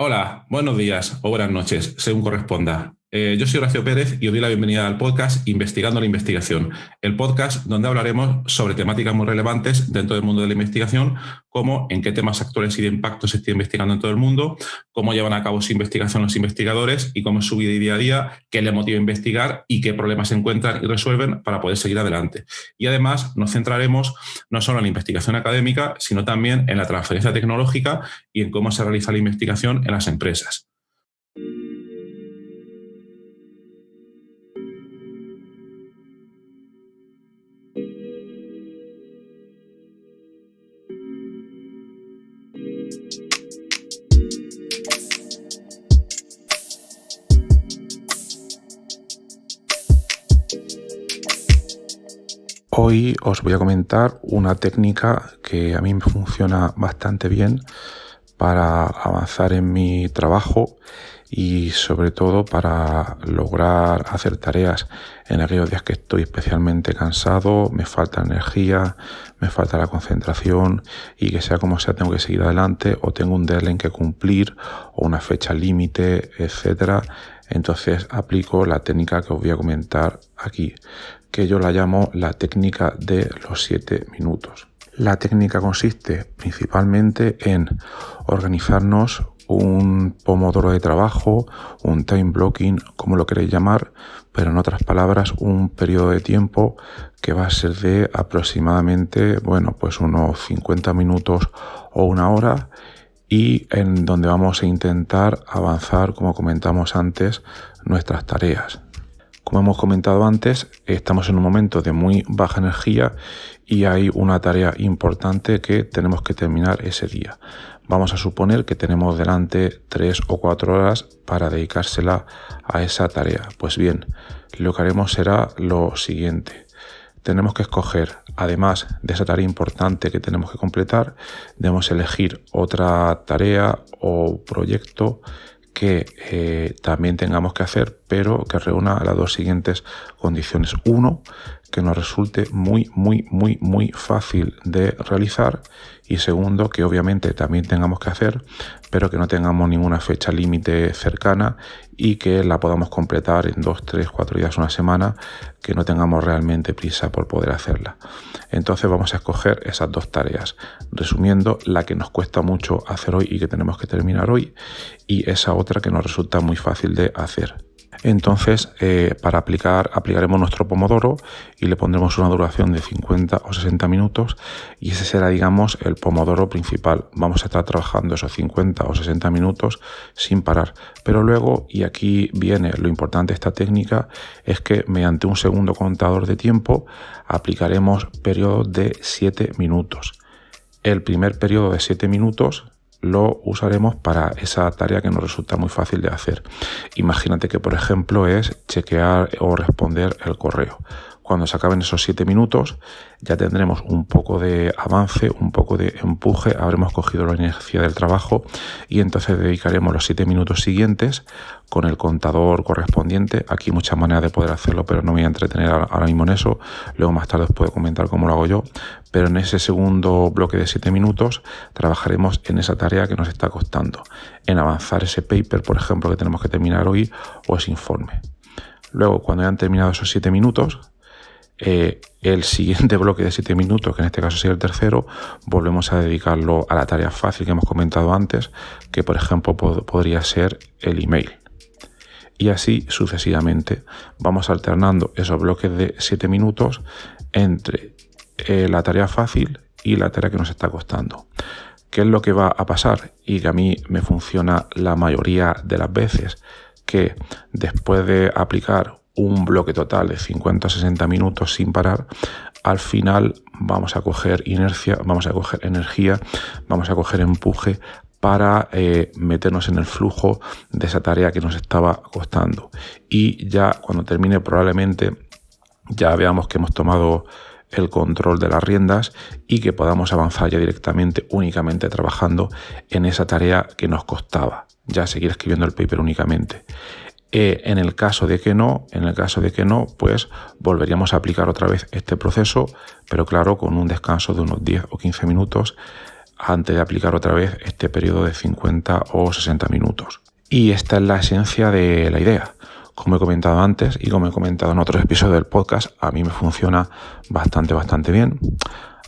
Hola, buenos días o buenas noches, según corresponda. Yo soy Horacio Pérez y os doy la bienvenida al podcast Investigando la Investigación, el podcast donde hablaremos sobre temáticas muy relevantes dentro del mundo de la investigación, como en qué temas actuales y de impacto se está investigando en todo el mundo, cómo llevan a cabo su investigación los investigadores y cómo es su vida y día a día, qué les motiva a investigar y qué problemas se encuentran y resuelven para poder seguir adelante. Y además nos centraremos no solo en la investigación académica, sino también en la transferencia tecnológica y en cómo se realiza la investigación en las empresas. Hoy os voy a comentar una técnica que a mí me funciona bastante bien para avanzar en mi trabajo y sobre todo para lograr hacer tareas en aquellos días que estoy especialmente cansado, me falta energía, me falta la concentración y que sea como sea tengo que seguir adelante o tengo un deadline que cumplir o una fecha límite, etcétera. Entonces aplico la técnica que os voy a comentar aquí, que yo la llamo la técnica de los 7 minutos. La técnica consiste principalmente en organizarnos un pomodoro de trabajo, un time blocking, como lo queréis llamar, pero en otras palabras, un periodo de tiempo que va a ser de aproximadamente, pues unos 50 minutos o una hora, y en donde vamos a intentar avanzar, como comentamos antes, nuestras tareas. Como hemos comentado antes, estamos en un momento de muy baja energía y hay una tarea importante que tenemos que terminar ese día. Vamos a suponer que tenemos delante 3 o 4 horas para dedicársela a esa tarea. Pues bien, lo que haremos será lo siguiente. Tenemos que escoger, además de esa tarea importante que tenemos que completar, debemos elegir otra tarea o proyecto que también tengamos que hacer, pero que reúna las dos siguientes condiciones. Uno, que nos resulte muy fácil de realizar, y segundo, que obviamente también tengamos que hacer, pero que no tengamos ninguna fecha límite cercana y que la podamos completar en 2, 3, 4 días, una semana, que no tengamos realmente prisa por poder hacerla. Entonces vamos a escoger esas dos tareas, resumiendo la que nos cuesta mucho hacer hoy y que tenemos que terminar hoy, y esa otra que nos resulta muy fácil de hacer. Entonces, para aplicaremos nuestro pomodoro y le pondremos una duración de 50 o 60 minutos y ese será, digamos, el pomodoro principal. Vamos a estar trabajando esos 50 o 60 minutos sin parar. Pero luego, y aquí viene lo importante de esta técnica, es que mediante un segundo contador de tiempo aplicaremos periodos de 7 minutos. El primer periodo de 7 minutos lo usaremos para esa tarea que nos resulta muy fácil de hacer. Imagínate que, por ejemplo, es chequear o responder el correo. Cuando se acaben esos 7 minutos ya tendremos un poco de avance, un poco de empuje, habremos cogido la energía del trabajo y entonces dedicaremos los 7 minutos siguientes con el contador correspondiente. Aquí hay muchas maneras de poder hacerlo, pero no me voy a entretener ahora mismo en eso. Luego más tarde os puedo comentar cómo lo hago yo. Pero en ese segundo bloque de 7 minutos trabajaremos en esa tarea que nos está costando, en avanzar ese paper, por ejemplo, que tenemos que terminar hoy, o ese informe. Luego, cuando hayan terminado esos 7 minutos, el siguiente bloque de 7 minutos, que en este caso sería el tercero, volvemos a dedicarlo a la tarea fácil que hemos comentado antes, que por ejemplo podría ser el email. Y así sucesivamente vamos alternando esos bloques de 7 minutos entre la tarea fácil y la tarea que nos está costando. ¿Qué es lo que va a pasar? Y que a mí me funciona la mayoría de las veces, que después de aplicar un bloque total de 50 o 60 minutos sin parar, al final vamos a coger inercia, vamos a coger energía, vamos a coger empuje para meternos en el flujo de esa tarea que nos estaba costando. Y ya cuando termine probablemente ya veamos que hemos tomado el control de las riendas y que podamos avanzar ya directamente, únicamente trabajando en esa tarea que nos costaba, ya seguir escribiendo el paper únicamente. En el caso de que no, pues volveríamos a aplicar otra vez este proceso, pero claro, con un descanso de unos 10 o 15 minutos antes de aplicar otra vez este periodo de 50 o 60 minutos. Y esta es la esencia de la idea. Como he comentado antes y como he comentado en otros episodios del podcast, a mí me funciona bastante bien.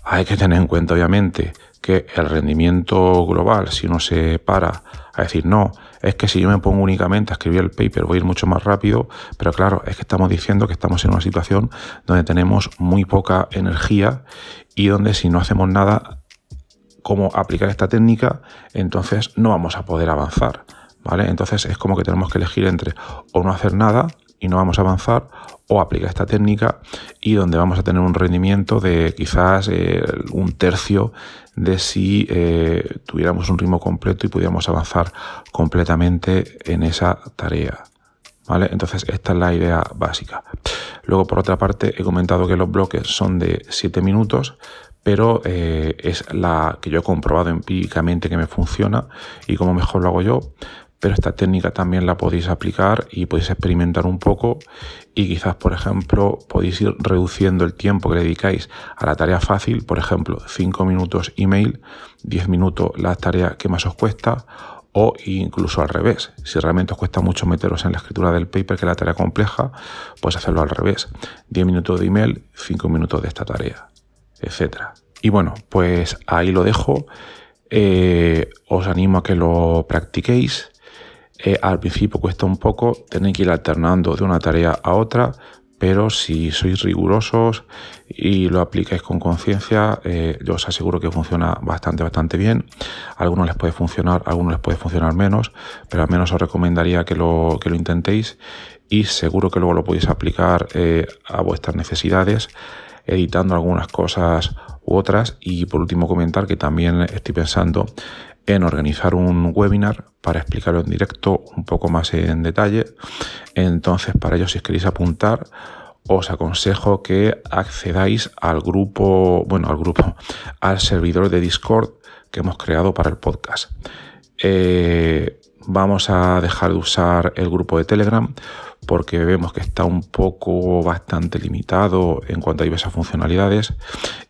Hay que tener en cuenta, obviamente, que el rendimiento global, si uno se para a decir, no, es que si yo me pongo únicamente a escribir el paper voy a ir mucho más rápido, pero claro, es que estamos diciendo que estamos en una situación donde tenemos muy poca energía y donde si no hacemos nada como aplicar esta técnica, entonces no vamos a poder avanzar, ¿vale? Entonces es como que tenemos que elegir entre o no hacer nada y no vamos a avanzar, o aplicar esta técnica y donde vamos a tener un rendimiento de quizás un tercio de si tuviéramos un ritmo completo y pudiéramos avanzar completamente en esa tarea, ¿vale? Entonces esta es la idea básica. Luego, por otra parte, he comentado que los bloques son de 7 minutos, pero es la que yo he comprobado empíricamente que me funciona y como mejor lo hago yo. Pero esta técnica también la podéis aplicar y podéis experimentar un poco y quizás, por ejemplo, podéis ir reduciendo el tiempo que le dedicáis a la tarea fácil, por ejemplo, 5 minutos email, 10 minutos la tarea que más os cuesta, o incluso al revés. Si realmente os cuesta mucho meteros en la escritura del paper, que es la tarea compleja, pues hacerlo al revés. 10 minutos de email, 5 minutos de esta tarea, etcétera. Y bueno, pues ahí lo dejo. Os animo a que lo practiquéis. Al principio cuesta un poco, tenéis que ir alternando de una tarea a otra, pero si sois rigurosos y lo aplicáis con conciencia, yo os aseguro que funciona bastante bien. A algunos les puede funcionar, a algunos les puede funcionar menos, pero al menos os recomendaría que lo intentéis y seguro que luego lo podéis aplicar a vuestras necesidades, editando algunas cosas u otras. Y por último comentar que también estoy pensando en organizar un webinar para explicarlo en directo un poco más en detalle. Entonces, para ello, si os queréis apuntar, os aconsejo que accedáis al servidor de Discord que hemos creado para el podcast. Vamos a dejar de usar el grupo de Telegram porque vemos que está bastante limitado en cuanto a diversas funcionalidades,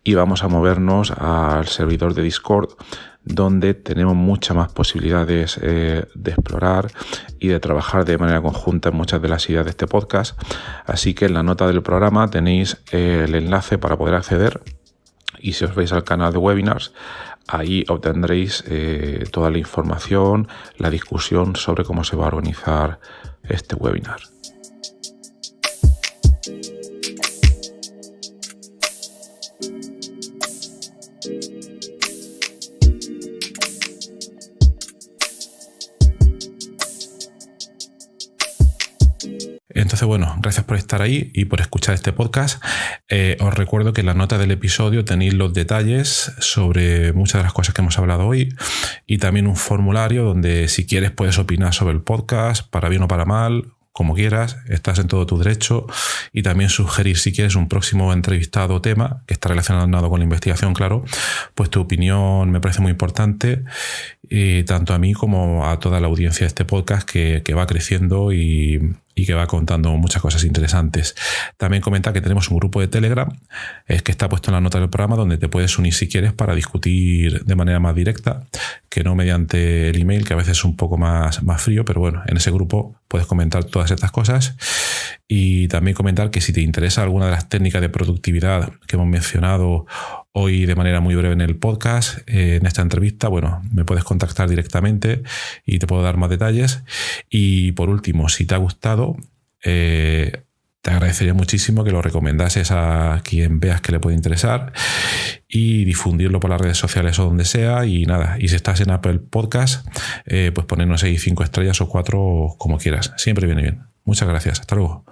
y vamos a movernos al servidor de Discord, donde tenemos muchas más posibilidades de explorar y de trabajar de manera conjunta en muchas de las ideas de este podcast. Así que en la nota del programa tenéis el enlace para poder acceder, y si os vais al canal de webinars, ahí obtendréis toda la información, la discusión sobre cómo se va a organizar este webinar. Entonces, bueno, gracias por estar ahí y por escuchar este podcast. Os recuerdo que en la nota del episodio tenéis los detalles sobre muchas de las cosas que hemos hablado hoy, y también un formulario donde, si quieres, puedes opinar sobre el podcast, para bien o para mal, como quieras, estás en todo tu derecho, y también sugerir, si quieres, un próximo entrevistado o tema que está relacionado con la investigación, claro, pues tu opinión me parece muy importante, tanto a mí como a toda la audiencia de este podcast que va creciendo y que va contando muchas cosas interesantes. También comenta que tenemos un grupo de Telegram, que está puesto en la nota del programa, donde te puedes unir si quieres para discutir de manera más directa, que no mediante el email, que a veces es un poco más frío, pero bueno, en ese grupo puedes comentar todas estas cosas. Y también comentar que si te interesa alguna de las técnicas de productividad que hemos mencionado hoy de manera muy breve en el podcast, en esta entrevista, bueno, me puedes contactar directamente y te puedo dar más detalles. Y por último, si te ha gustado, te agradecería muchísimo que lo recomendases a quien veas que le puede interesar y difundirlo por las redes sociales o donde sea. Y nada, y si estás en Apple Podcast, pues ponernos ahí 5 estrellas o 4, como quieras. Siempre viene bien. Muchas gracias. Hasta luego.